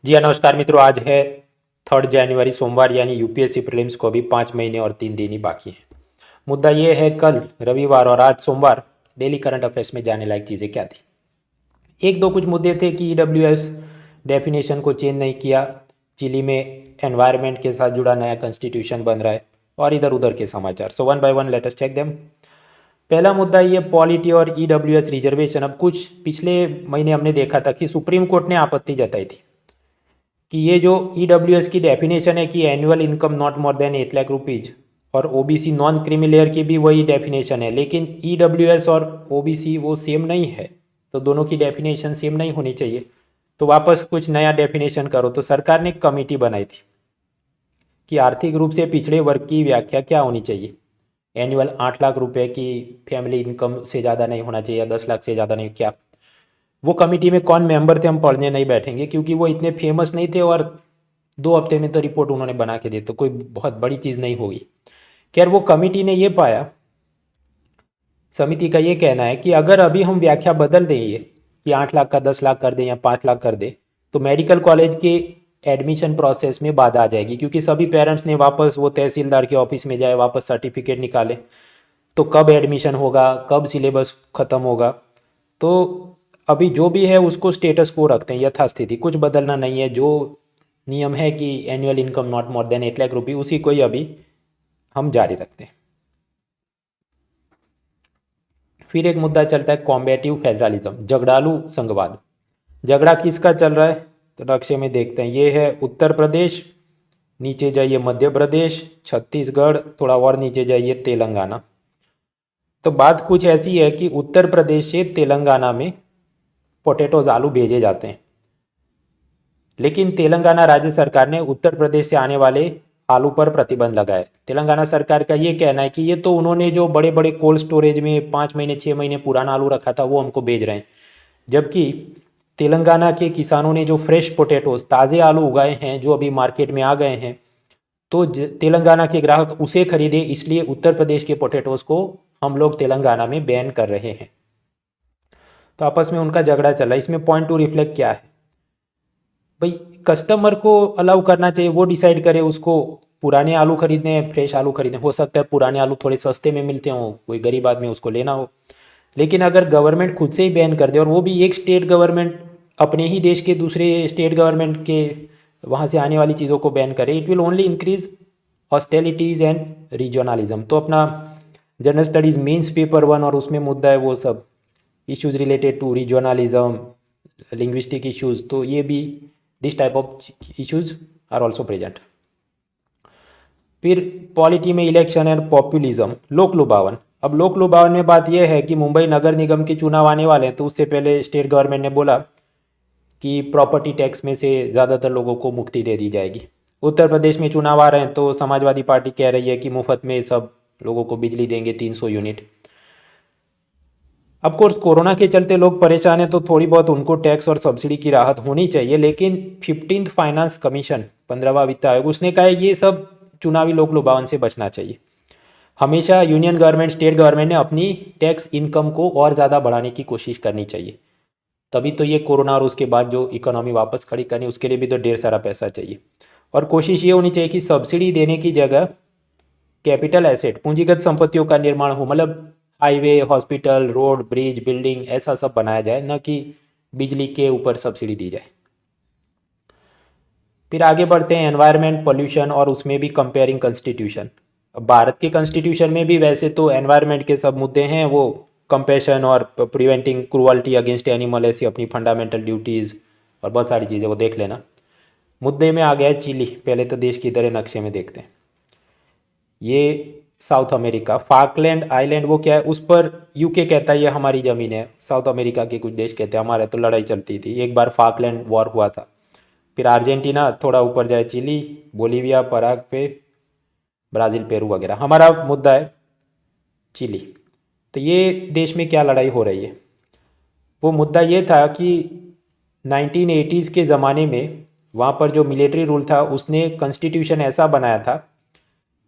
जी हाँ, नमस्कार मित्रों। आज है 3 जनवरी सोमवार, यानी यूपीएससी प्रीलिम्स को अभी 5 महीने और 3 दिन ही बाकी है। मुद्दा ये है, कल रविवार और आज सोमवार डेली करंट अफेयर्स में जाने लायक चीज़ें क्या थी। एक दो कुछ मुद्दे थे कि ईडब्ल्यूएस डेफिनेशन को चेंज नहीं किया, चिली में एनवायरनमेंट के साथ जुड़ा नया कॉन्स्टिट्यूशन बन रहा है, और इधर उधर के समाचार। So one by one let us check them. पहला मुद्दा ये पॉलिटी और ईडब्ल्यूएस रिजर्वेशन। अब कुछ पिछले महीने हमने देखा था कि सुप्रीम कोर्ट ने आपत्ति जताई थी कि ये जो ईडब्ल्यूएस की डेफिनेशन है कि annual income not more than 8 lakh rupees, और ओबीसी नॉन क्रीमी लेयर की भी वही डेफिनेशन है, लेकिन ईडब्ल्यूएस और ओबीसी वो सेम नहीं है, तो दोनों की डेफिनेशन सेम नहीं होनी चाहिए। तो वापस कुछ नया डेफिनेशन करो। तो सरकार ने एक कमेटी बनाई थी कि आर्थिक रूप से पिछड़े वर्ग की व्याख्या क्या होनी चाहिए। एनुअल 8 लाख रुपए की फैमिली इनकम से ज़्यादा नहीं होना चाहिए, या 10 लाख से ज़्यादा नहीं, क्या। वो कमेटी में कौन मेंबर थे हम पढ़ने नहीं बैठेंगे, क्योंकि वो इतने फेमस नहीं थे, और 2 हफ्ते में तो रिपोर्ट उन्होंने बना के दी, तो कोई बहुत बड़ी चीज़ नहीं होगी। खैर, वो कमेटी ने ये पाया, समिति का ये कहना है कि अगर अभी हम व्याख्या बदल दें ये कि 8 लाख का 10 लाख कर दें या 5 लाख कर दें, तो मेडिकल कॉलेज के एडमिशन प्रोसेस में बाधा आ जाएगी, क्योंकि सभी पेरेंट्स ने वापस वो तहसीलदार के ऑफिस में जाए, वापस सर्टिफिकेट निकाले, तो कब एडमिशन होगा, कब सिलेबस ख़त्म होगा। तो अभी जो भी है उसको स्टेटस को रखते हैं, यथास्थिति, कुछ बदलना नहीं है। जो नियम है कि annual income not more than 8 lakh रुपये, उसी को ही अभी हम जारी रखते हैं। फिर एक मुद्दा चलता है कॉम्बेटिव फेडरलिज्म, झगड़ालू संघवाद। झगड़ा किसका चल रहा है, तो नक्शे में देखते हैं। ये है उत्तर प्रदेश, नीचे जाइए मध्य प्रदेश, छत्तीसगढ़, थोड़ा और नीचे जाइए तेलंगाना। तो बात कुछ ऐसी है कि उत्तर प्रदेश से तेलंगाना में पोटैटोज, आलू भेजे जाते हैं, लेकिन तेलंगाना राज्य सरकार ने उत्तर प्रदेश से आने वाले आलू पर प्रतिबंध लगाया। तेलंगाना सरकार का ये कहना है कि ये तो उन्होंने जो बड़े बड़े कोल्ड स्टोरेज में 5 महीने 6 महीने पुराना आलू रखा था वो हमको भेज रहे हैं, जबकि तेलंगाना के किसानों ने जो फ्रेश पोटैटोज, ताज़े आलू उगाए हैं, जो अभी मार्केट में आ गए हैं, तो तेलंगाना के ग्राहक उसे खरीदे, इसलिए उत्तर प्रदेश के पोटैटोज को हम लोग तेलंगाना में बैन कर रहे हैं। तो आपस में उनका झगड़ा चला। इसमें पॉइंट टू रिफ्लेक्ट क्या है भाई, कस्टमर को अलाउ करना चाहिए, वो डिसाइड करे उसको पुराने आलू खरीदने हैं, फ्रेश आलू खरीदने। हो सकता है पुराने आलू थोड़े सस्ते में मिलते हों, कोई गरीब आदमी उसको लेना हो, लेकिन अगर गवर्नमेंट खुद से ही बैन कर दे, और वो भी एक स्टेट गवर्नमेंट अपने ही देश के दूसरे स्टेट गवर्नमेंट के वहाँ से आने वाली चीज़ों को बैन करे, it will only increase hostilities and regionalism. तो अपना जनरल स्टडीज़ मेंस पेपर 1 और उसमें मुद्दा है वो सब issues related to regionalism, linguistic issues, तो ये भी this type of issues are also present. फिर पॉलिटी में इलेक्शन एंड पॉपुलिज्म, लोक लुभावन। अब लोक लुभावन में बात यह है कि मुंबई नगर निगम के चुनाव आने वाले हैं, तो उससे पहले स्टेट गवर्नमेंट ने बोला कि प्रॉपर्टी टैक्स में से ज़्यादातर लोगों को मुक्ति दे दी जाएगी। उत्तर प्रदेश में चुनाव आ रहे हैं, तो समाजवादी पार्टी कह रही है कि मुफ्त में सब लोगों को बिजली देंगे, 300 यूनिट। अब कोर्स कोरोना के चलते लोग परेशान हैं, तो थोड़ी बहुत उनको टैक्स और सब्सिडी की राहत होनी चाहिए, लेकिन 15th फाइनेंस कमीशन, 15वां वित्त आयोग, उसने कहा है ये सब चुनावी लोक लुभावन से बचना चाहिए। हमेशा यूनियन गवर्नमेंट, स्टेट गवर्नमेंट ने अपनी टैक्स इनकम को और ज़्यादा बढ़ाने की कोशिश करनी चाहिए, तभी तो ये कोरोना और उसके बाद जो इकोनॉमी वापस खड़ी करनी, उसके लिए भी तो ढेर सारा पैसा चाहिए। और कोशिश ये होनी चाहिए कि सब्सिडी देने की जगह कैपिटल एसेट, पूंजीगत संपत्तियों का निर्माण हो, मतलब highway, hospital, road, bridge, building, ऐसा सब बनाया जाए, न कि बिजली के ऊपर सब्सिडी दी जाए। फिर आगे बढ़ते हैं एनवायरनमेंट, पोल्यूशन, और उसमें भी कंपेयरिंग कॉन्स्टिट्यूशन। अब भारत के कॉन्स्टिट्यूशन में भी वैसे तो एनवायरनमेंट के सब मुद्दे हैं, वो कंपेशन और प्रिवेंटिंग क्रूअल्टी अगेंस्ट एनिमल, ऐसी अपनी फंडामेंटल ड्यूटीज़ और बहुत सारी चीज़ें, वो देख लेना। मुद्दे में आ गया है चिली। पहले तो देश की तरह नक्शे में देखते हैं। ये साउथ अमेरिका, फाकलैंड आइलैंड, वो क्या है, उस पर यूके कहता है ये हमारी ज़मीन है, साउथ अमेरिका के कुछ देश कहते हैं हमारे, तो लड़ाई चलती थी। एक बार फाकलैंड वॉर हुआ था। फिर अर्जेंटीना, थोड़ा ऊपर जाए Chile, Bolivia, Paraguay, Brazil, Peru वगैरह। हमारा मुद्दा है चिली। तो ये देश में क्या लड़ाई हो रही है, वो मुद्दा ये था कि 1980s के ज़माने में वहाँ पर जो मिलिट्री रूल था, उसने कॉन्स्टिट्यूशन ऐसा बनाया था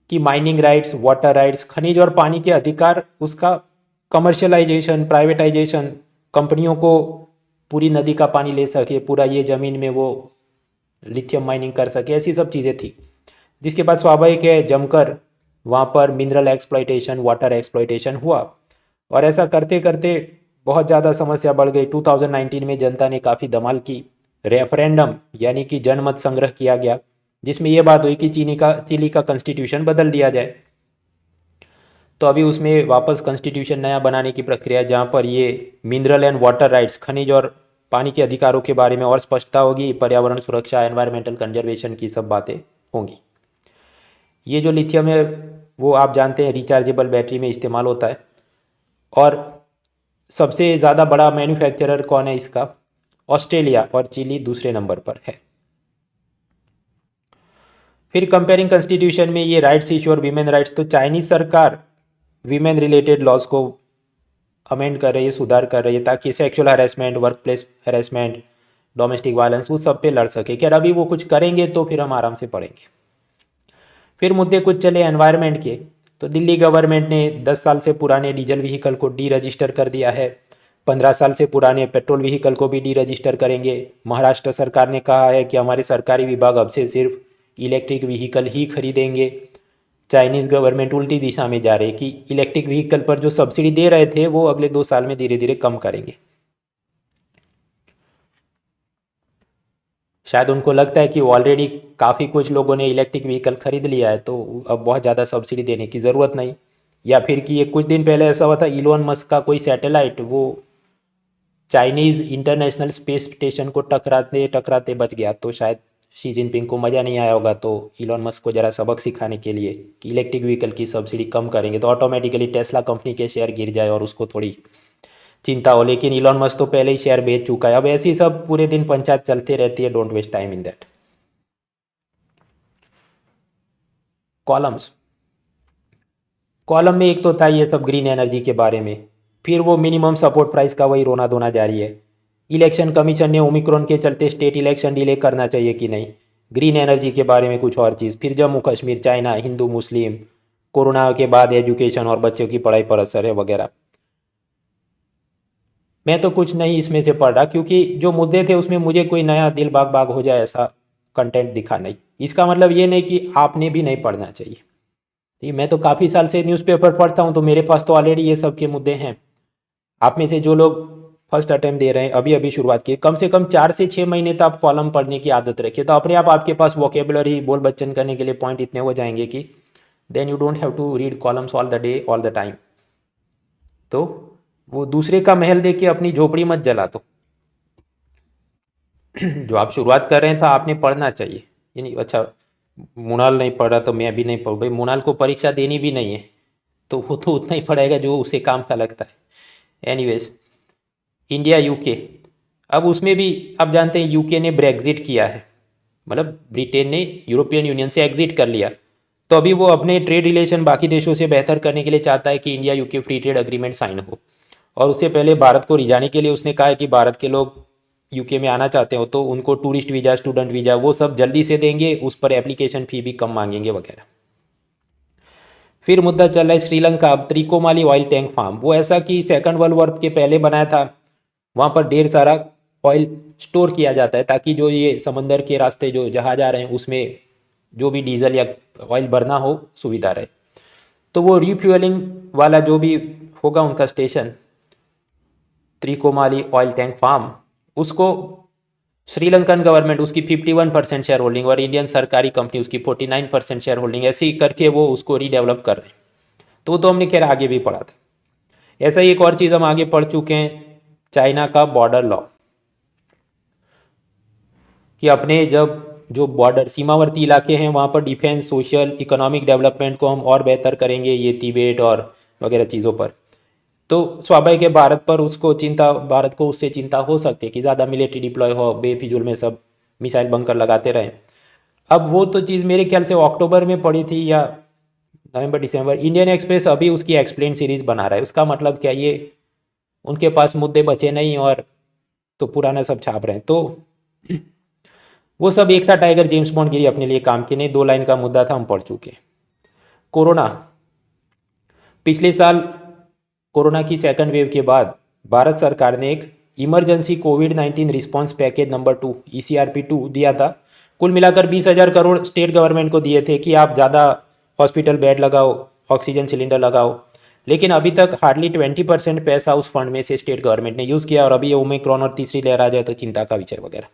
कि माइनिंग राइट्स, वाटर राइट्स, खनिज और पानी के अधिकार, उसका कमर्शलाइजेशन, प्राइवेटाइजेशन, कंपनियों को पूरी नदी का पानी ले सके, पूरा ये ज़मीन में वो लिथियम माइनिंग कर सके, ऐसी सब चीज़ें थी। जिसके बाद स्वाभाविक है जमकर वहाँ पर मिनरल एक्सप्लॉयटेशन, वाटर एक्सप्लॉयटेशन हुआ, और ऐसा करते करते बहुत ज़्यादा समस्या बढ़ गई। 2019 में जनता ने काफ़ी धमाल की, रेफरेंडम यानी कि जनमत संग्रह किया गया, जिसमें यह बात हुई कि चिली का कॉन्स्टिट्यूशन बदल दिया जाए। तो अभी उसमें वापस कॉन्स्टिट्यूशन नया बनाने की प्रक्रिया है, जहाँ पर ये मिनरल एंड वाटर राइट्स, खनिज और पानी के अधिकारों के बारे में और स्पष्टता होगी, पर्यावरण सुरक्षा, एनवायरमेंटल कंजर्वेशन की सब बातें होंगी। ये जो लिथियम है वो आप जानते हैं रिचार्जेबल बैटरी में इस्तेमाल होता है, और सबसे ज़्यादा बड़ा मैन्युफैक्चरर कौन है इसका? ऑस्ट्रेलिया, और चिली दूसरे नंबर पर है। फिर कंपेयरिंग कॉन्स्टिट्यूशन में ये राइट्स इशू और वीमेन राइट्स, तो चाइनीज़ सरकार वीमेन रिलेटेड लॉज को अमेंड कर रही है, सुधार कर रही है, ताकि sexual harassment, work place harassment, domestic violence, वो सब पे लड़ सके। खैर अभी वो कुछ करेंगे तो फिर हम आराम से पढ़ेंगे। फिर मुद्दे कुछ चले एनवायरनमेंट के, तो दिल्ली गवर्नमेंट ने 10 साल से पुराने डीजल व्हीकल को डी रजिस्टर कर दिया है, 15 साल से पुराने पेट्रोल व्हीकल को भी डी रजिस्टर करेंगे। महाराष्ट्र सरकार ने कहा है कि हमारे सरकारी विभाग अब से सिर्फ इलेक्ट्रिक व्हीकल ही खरीदेंगे। चाइनीज़ गवर्नमेंट उल्टी दिशा में जा रही है कि इलेक्ट्रिक व्हीकल पर जो सब्सिडी दे रहे थे वो अगले 2 साल में धीरे धीरे कम करेंगे। शायद उनको लगता है कि ऑलरेडी काफ़ी कुछ लोगों ने इलेक्ट्रिक व्हीकल खरीद लिया है, तो अब बहुत ज़्यादा सब्सिडी देने की ज़रूरत नहीं। या फिर कि ये कुछ दिन पहले ऐसा हुआ था, इलोन मस्क का कोई सैटेलाइट वो चाइनीज़ इंटरनेशनल स्पेस स्टेशन को टकराते टकराते बच गया, तो शायद शी जिनपिंग को मज़ा नहीं आया होगा, तो इलोन मस्क को ज़रा सबक सिखाने के लिए कि इलेक्ट्रिक व्हीकल की सब्सिडी कम करेंगे तो ऑटोमेटिकली टेस्ला कंपनी के शेयर गिर जाए और उसको थोड़ी चिंता हो। लेकिन इलॉन मस्क तो पहले ही शेयर बेच चुका है। अब ऐसी सब पूरे दिन पंचायत चलती रहती है, don't waste time in that. Columns, column में एक तो था ये सब ग्रीन एनर्जी के बारे में, फिर वो मिनिमम सपोर्ट प्राइस का वही रोना धोना जारी है। इलेक्शन कमीशन ने ओमिक्रॉन के चलते स्टेट इलेक्शन डिले करना चाहिए कि नहीं, ग्रीन एनर्जी के बारे में कुछ और चीज़, फिर जम्मू कश्मीर, चाइना, हिंदू मुस्लिम, कोरोना के बाद एजुकेशन और बच्चों की पढ़ाई पर असर है वगैरह। मैं तो कुछ नहीं इसमें से पढ़ रहा, क्योंकि जो मुद्दे थे उसमें मुझे कोई नया दिल बाग बाग हो जाए ऐसा कंटेंट दिखा नहीं। इसका मतलब ये नहीं कि आपने भी नहीं पढ़ना चाहिए। ठीक, मैं तो काफ़ी साल से न्यूज़पेपर पढ़ता हूँ, तो मेरे पास तो ऑलरेडी ये सब के मुद्दे हैं। आप में से जो लोग फर्स्ट अटेम्प्ट दे रहे हैं, अभी अभी शुरुआत की, कम से कम 4 से 6 महीने तो आप कॉलम पढ़ने की आदत रखिए, तो अपने आप आपके पास वोकेबुलरी, बोल बच्चन करने के लिए पॉइंट इतने हो जाएंगे कि then you don't have to read columns all the day all the time. तो वो दूसरे का महल देख के अपनी झोपड़ी मत जला। तो जो आप शुरुआत कर रहे हैं तो आपने पढ़ना चाहिए। ये नहीं अच्छा मुनाल नहीं पढ़ रहा तो मैं भी नहीं पढ़, भाई मुनाल को परीक्षा देनी भी नहीं है, तो वो तो उतना ही पढ़ेगा जो उसे काम का लगता है। एनीवेज, इंडिया यूके, अब उसमें भी आप जानते हैं यूके ने ब्रेग्जिट किया है, मतलब ब्रिटेन ने यूरोपियन यूनियन से एग्जिट कर लिया। तो अभी वो अपने ट्रेड रिलेशन बाकी देशों से बेहतर करने के लिए चाहता है कि India UK free trade agreement sign हो, और उससे पहले भारत को रिझाने के लिए उसने कहा है कि भारत के लोग यूके में आना चाहते हो तो उनको टूरिस्ट वीज़ा, स्टूडेंट वीज़ा वो सब जल्दी से देंगे, उस पर एप्लीकेशन फ़ी भी कम मांगेंगे वगैरह। फिर मुद्दा चल रहा है Sri Lanka, Trincomalee oil tank farm, वो ऐसा कि सेकंड वर्ल्ड वॉर के पहले बनाया था, वहाँ पर ढेर सारा ऑयल स्टोर किया जाता है ताकि जो ये समंदर के रास्ते जो जहाज आ रहे हैं उसमें जो भी डीजल या ऑयल भरना हो सुविधा रहे। तो वो रिफ्यूअलिंग वाला जो भी होगा उनका station, Trincomalee oil tank farm, उसको श्रीलंकन गवर्नमेंट उसकी 51% शेयर होल्डिंग और इंडियन सरकारी कंपनी उसकी 49% शेयर होल्डिंग, ऐसे ही करके वो उसको रीडेवलप कर रहे हैं। तो हमने खैर आगे भी पढ़ा था। ऐसा ही एक और चीज़ हम आगे पढ़ चुके हैं, चाइना का बॉर्डर लॉ, कि अपने जब जो बॉर्डर सीमावर्ती इलाके हैं वहाँ पर डिफेंस, सोशल, इकोनॉमिक डेवलपमेंट को हम और बेहतर करेंगे, ये तिबेट और वगैरह चीज़ों पर। तो स्वाभाविक है भारत को उससे चिंता हो सकती है कि ज़्यादा मिलिट्री डिप्लॉय हो, बेफिजूल में सब मिसाइल बंकर लगाते रहें। अब वो तो चीज़ मेरे ख्याल से अक्टूबर में पड़ी थी या नवंबर दिसंबर। इंडियन एक्सप्रेस अभी उसकी एक्सप्लेन सीरीज़ बना रहा है, उसका मतलब क्या, ये उनके पास मुद्दे बचे नहीं और तो पुराना सब छाप रहे हैं। तो वो सब एक था टाइगर जेम्स बॉन्ड गिरी अपने लिए काम की नहीं, 2 लाइन का मुद्दा था, हम पढ़ चुके। कोरोना, पिछले साल कोरोना की सेकंड वेव के बाद भारत सरकार ने एक इमरजेंसी कोविड-19 रिस्पांस पैकेज नंबर 2 ECRP 2 दिया था कुल मिलाकर 20,000 करोड़ स्टेट गवर्नमेंट को दिए थे कि आप ज़्यादा हॉस्पिटल बेड लगाओ, ऑक्सीजन सिलेंडर लगाओ, लेकिन अभी तक हार्डली 20% पैसा उस फंड में से स्टेट गवर्नमेंट ने यूज़ किया। और अभी ओमिक्रॉन और तीसरी लहर आ जाए तो चिंता का विषय वगैरह।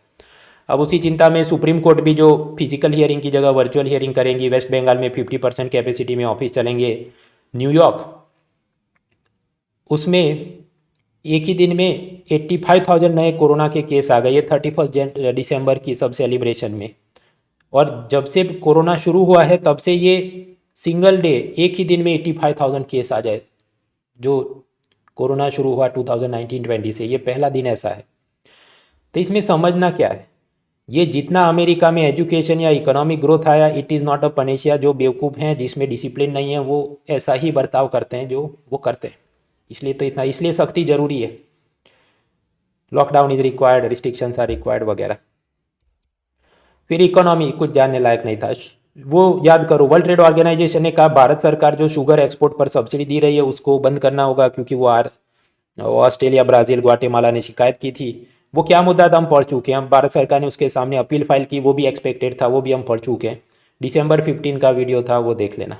अब उसी चिंता में सुप्रीम कोर्ट भी जो फिजिकल हियरिंग की जगह वर्चुअल हियरिंग करेंगी, वेस्ट बंगाल में 50% कैपेसिटी में ऑफिस चलेंगे, न्यूयॉर्क उसमें एक ही दिन में 85,000 नए कोरोना के केस आ गए, ये 31 दिसंबर की सब सेलिब्रेशन में। और जब से कोरोना शुरू हुआ है तब से ये सिंगल डे एक ही दिन में 85,000 केस आ जाए, जो कोरोना शुरू हुआ 2019-20 से, ये पहला दिन ऐसा है। तो इसमें समझना क्या है, ये जितना अमेरिका में एजुकेशन या इकोनॉमिक ग्रोथ आया, it is not a panacea. जो बेवकूफ़ हैं, जिसमें डिसिप्लिन नहीं है, वो ऐसा ही बर्ताव करते हैं जो वो करते हैं। इसलिए तो इतना, इसलिए सख्ती ज़रूरी है। Lockdown is required, restrictions are required वगैरह। फिर इकोनॉमी कुछ जानने लायक नहीं था, वो याद करो। वर्ल्ड ट्रेड ऑर्गेनाइजेशन ने कहा भारत सरकार जो शुगर एक्सपोर्ट पर सब्सिडी दी रही है उसको बंद करना होगा, क्योंकि वो ऑस्ट्रेलिया, ब्राज़ील, ग्वाटेमाला ने शिकायत की थी। वो क्या मुद्दा था हम पढ़ चुके हैं। भारत सरकार ने उसके सामने अपील फाइल की, वो भी एक्सपेक्टेड था, वो भी हम पढ़ चुके हैं। दिसंबर 15 का वीडियो था, वो देख लेना।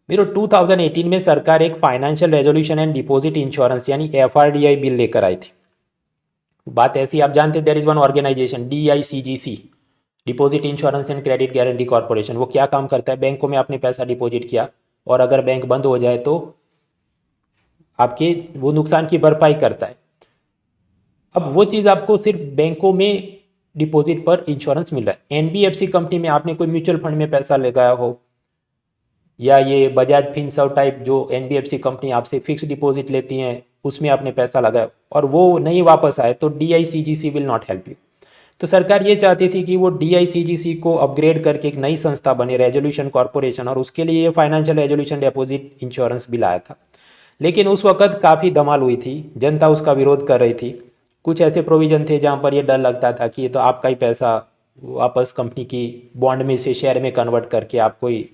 मेरे 2018 में सरकार एक financial resolution and deposit insurance यानी FRDI बिल लेकर आई थी। बात ऐसी, आप जानते, there is one organization DICGC, deposit insurance and credit guarantee corporation. वो क्या काम करता है, बैंकों में आपने पैसा डिपॉजिट किया और अगर बैंक बंद हो जाए तो आपके वो नुकसान की भरपाई करता है। अब वो चीज़ आपको सिर्फ बैंकों में डिपॉजिट पर इंश्योरेंस मिल रहा है। NBFC कंपनी में आपने कोई म्यूचुअल फंड में पैसा लगाया हो, या ये बजाज फिनसर्व टाइप जो NBFC कंपनी आपसे फिक्स डिपॉजिट लेती हैं, उसमें आपने पैसा लगाया और वो नहीं वापस आए, तो DICGC will not help you. तो सरकार ये चाहती थी कि वो DICGC को अपग्रेड करके एक नई संस्था बने, रेजोल्यूशन कॉर्पोरेशन, और उसके लिए financial resolution deposit insurance bill आया था। लेकिन उस वक्त काफ़ी धमाल हुई थी, जनता उसका विरोध कर रही थी। कुछ ऐसे प्रोविज़न थे जहाँ पर ये डर लगता था कि ये तो आपका ही पैसा वापस कंपनी की बॉन्ड में से शेयर में कन्वर्ट करके आपको ही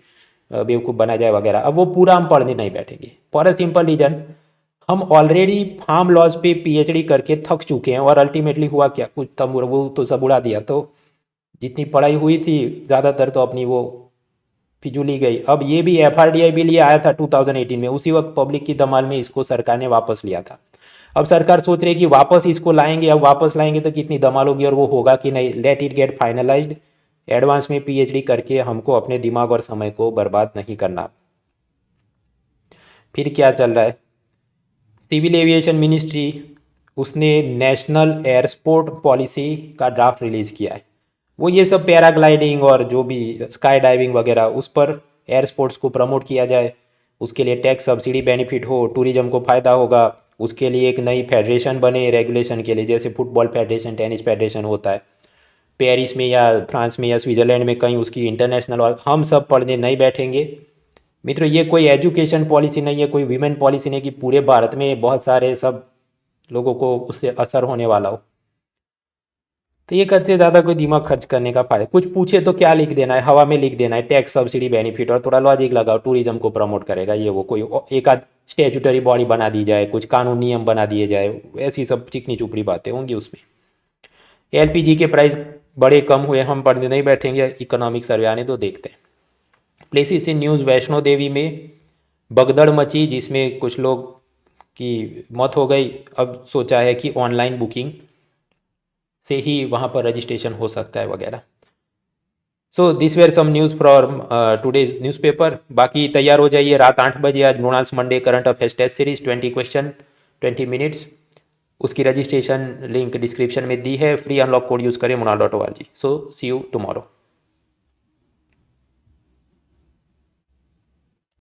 बेवकूफ़ बना जाए वगैरह। अब वो पूरा हम पढ़ने नहीं बैठेंगे, फॉर अ सिंपल रीजन, हम ऑलरेडी फार्म लॉज पे PhD करके थक चुके हैं। और अल्टीमेटली हुआ क्या, कुछ तब वो तो सब उड़ा दिया। तो जितनी पढ़ाई हुई थी ज़्यादातर तो अपनी वो फिजूली गई। अब ये भी FRDI बिल ये आया था 2018 में, उसी वक्त पब्लिक की धमाल में इसको सरकार ने वापस लिया था। अब सरकार सोच रही है कि वापस इसको लाएंगे, अब वापस लाएंगे तो कितनी धमाल होगी और वो होगा कि नहीं। Let it get finalised, advance में PhD करके हमको अपने दिमाग और समय को बर्बाद नहीं करना। फिर क्या चल रहा है, सिविल एविएशन मिनिस्ट्री उसने नेशनल एयरस्पोर्ट पॉलिसी का ड्राफ्ट रिलीज़ किया है। वो ये सब पैराग्लाइडिंग और जो भी स्काई डाइविंग वगैरह, उस पर एयर स्पोर्ट्स को प्रमोट किया जाए, उसके लिए टैक्स सब्सिडी बेनिफिट हो, टूरिज्म को फ़ायदा होगा। उसके लिए एक नई फेडरेशन बने रेगुलेशन के लिए, जैसे फुटबॉल फेडरेशन, टेनिस फेडरेशन होता है पेरिस में या फ्रांस में या स्विट्ज़रलैंड में कहीं, उसकी इंटरनेशनल। और हम सब पढ़ने नहीं बैठेंगे मित्रों। ये कोई एजुकेशन पॉलिसी नहीं है, कोई वीमेन पॉलिसी नहीं कि पूरे भारत में बहुत सारे सब लोगों को उससे असर होने वाला हो। तो ये कद से ज़्यादा कोई दिमाग खर्च करने का फायदा, कुछ पूछे तो क्या लिख देना है, हवा में लिख देना है, टैक्स सब्सिडी बेनिफिट, और थोड़ा लॉजिक लगाओ, टूरिज्म को प्रमोट करेगा ये वो। कोई एक आध स्टेचुटरी बॉडी बना दी जाए, कुछ कानून नियम बना दिए जाए, ऐसी सब चिकनी चुपड़ी बातें होंगी उसमें। LPG के प्राइस बड़े कम हुए, हम पढ़ने नहीं बैठेंगे, इकोनॉमिक सर्वे आने तो देखते हैं। Places in news, Vaishno Devi में भगदड़ मची जिसमें कुछ लोग की मौत हो गई। अब सोचा है कि ऑनलाइन बुकिंग से ही वहाँ पर रजिस्ट्रेशन हो सकता है वगैरह। So this were some news from today's newspaper. बाकी तैयार हो जाइए, रात 8 बजे आज Mrunal's Monday current affairs test series 20 question 20 minutes, उसकी रजिस्ट्रेशन लिंक डिस्क्रिप्शन में दी है। फ्री अनलॉक कोड यूज़ करें mrunal.org। So see you tomorrow.